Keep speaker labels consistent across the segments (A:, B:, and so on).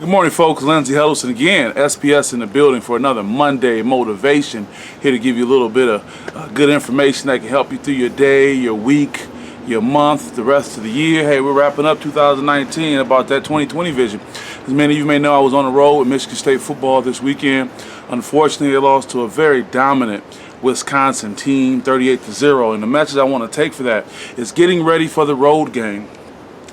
A: Good morning, folks. Lindsey Huddleston again, SPS in the building for another Monday motivation. Here to give you a little bit of good information that can help you through your day, your week, your month, the rest of the year. Hey, we're wrapping up 2019 about that 2020 vision. As many of you may know, I was on the road with Michigan State football this weekend. Unfortunately, they lost to a very dominant Wisconsin team, 38-0. And the message I want to take for that is getting ready for the road game.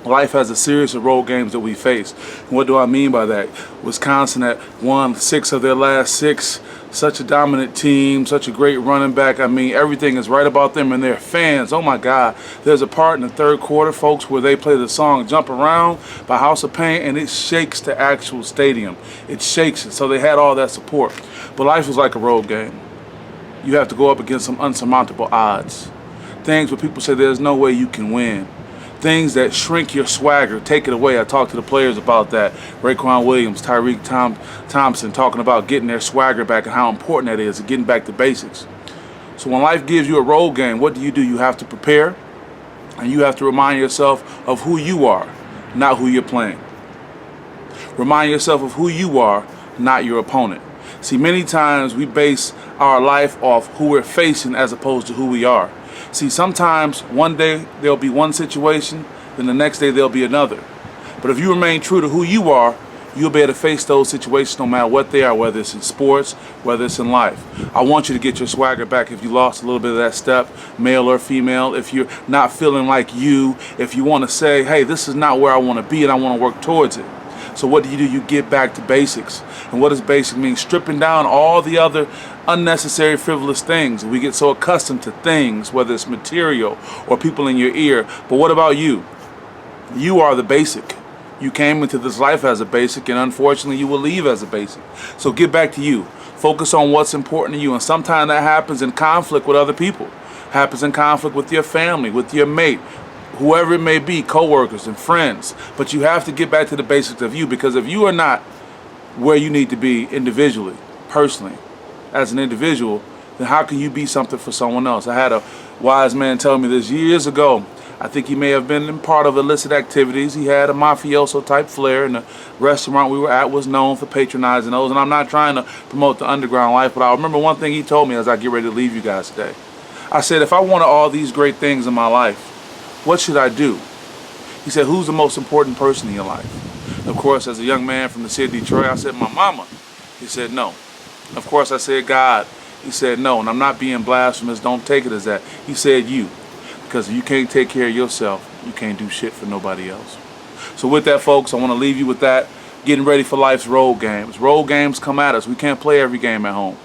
A: Life has a series of road games that we face. And what do I mean by that? Wisconsin had won 6 of their last 6. Such a dominant team, such a great running back. I mean, everything is right about them and their fans. Oh my God. There's a part in the third quarter, folks, where they play the song Jump Around by House of Pain, and it shakes the actual stadium. It shakes it. So they had all that support. But life was like a road game. You have to go up against some unsurmountable odds. Things where people say there's no way you can win. Things that shrink your swagger, take it away. I talked to the players about that. Raekwon Williams, Tyreek Thompson talking about getting their swagger back and how important that is and getting back to basics. So when life gives you a road game, what do? You have to prepare, and you have to remind yourself of who you are, not who you're playing. Remind yourself of who you are, not your opponent. See, many times we base our life off who we're facing as opposed to who we are. See, sometimes one day there'll be one situation, then the next day there'll be another. But if you remain true to who you are, you'll be able to face those situations no matter what they are, whether it's in sports, whether it's in life. I want you to get your swagger back if you lost a little bit of that step, male or female, if you're not feeling like you, if you want to say, hey, this is not where I want to be and I want to work towards it. So what do? You get back to basics. And what does basic mean? Stripping down all the other unnecessary, frivolous things. We get so accustomed to things, whether it's material or people in your ear. But what about you? You are the basic. You came into this life as a basic, and unfortunately you will leave as a basic. So get back to you. Focus on what's important to you. And sometimes that happens in conflict with other people. Happens in conflict with your family, with your mate, whoever it may be, co-workers and friends. But you have to get back to the basics of you, because if you are not where you need to be individually, personally, as an individual, then how can you be something for someone else? I had a wise man tell me this years ago. I think he may have been in part of illicit activities. He had a mafioso type flair, and the restaurant we were at was known for patronizing those. And I'm not trying to promote the underground life, but I remember one thing he told me as I get ready to leave you guys today. I said, if I wanted all these great things in my life, what should I do? He said, who's the most important person in your life? Of course, as a young man from the city of Detroit, I said, my mama. He said, no. Of course, I said, God. He said, no. And I'm not being blasphemous. Don't take it as that. He said, you. Because if you can't take care of yourself, you can't do shit for nobody else. So with that, folks, I want to leave you with that. Getting ready for life's road games. Road games come at us. We can't play every game at home.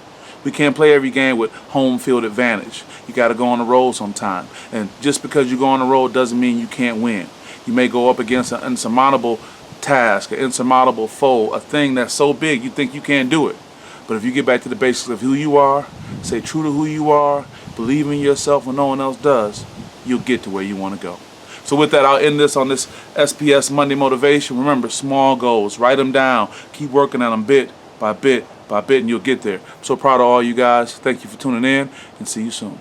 A: We can't play every game with home field advantage. You got to go on the road sometime. And just because you go on the road doesn't mean you can't win. You may go up against an insurmountable task, an insurmountable foe, a thing that's so big you think you can't do it. But if you get back to the basics of who you are, stay true to who you are, believe in yourself when no one else does, you'll get to where you want to go. So with that, I'll end this on this SPS Monday Motivation. Remember, small goals. Write them down. Keep working on them bit by bit by bit, and you'll get there. I'm so proud of all you guys. Thank you for tuning in, and see you soon.